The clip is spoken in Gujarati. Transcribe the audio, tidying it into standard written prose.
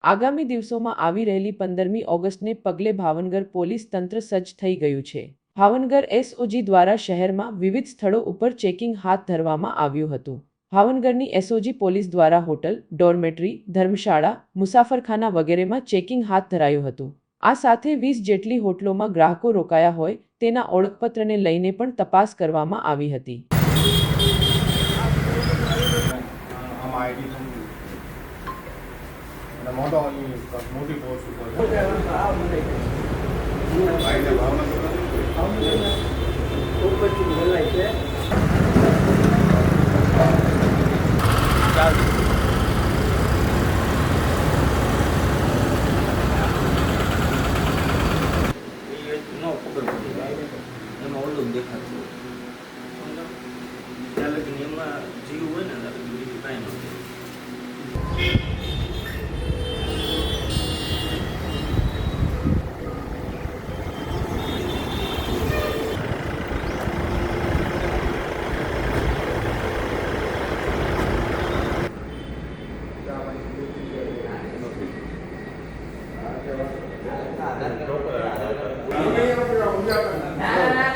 આગામી દિવસોમાં આવી રહેલી 15મી ઓગસ્ટને પગલે ભાવનગર પોલીસ તંત્ર સજ્જ થઈ ગયું છે। ભાવનગર એસઓજી દ્વારા શહેરમાં વિવિધ સ્થળો ઉપર ચેકિંગ હાથ ધરવામાં આવ્યું હતું। ભાવનગરની એસઓજી પોલીસ દ્વારા હોટલ, ડોર્મેટરી, ધર્મશાળા, મુસાફરખાના વગેરેમાં ચેકિંગ હાથ ધરાયું હતું। આ સાથે 20 જેટલી હોટલોમાં ગ્રાહકો રોકાયા હોય તેના ઓળખપત્રને લઈને પણ તપાસ કરવામાં આવી હતી। ના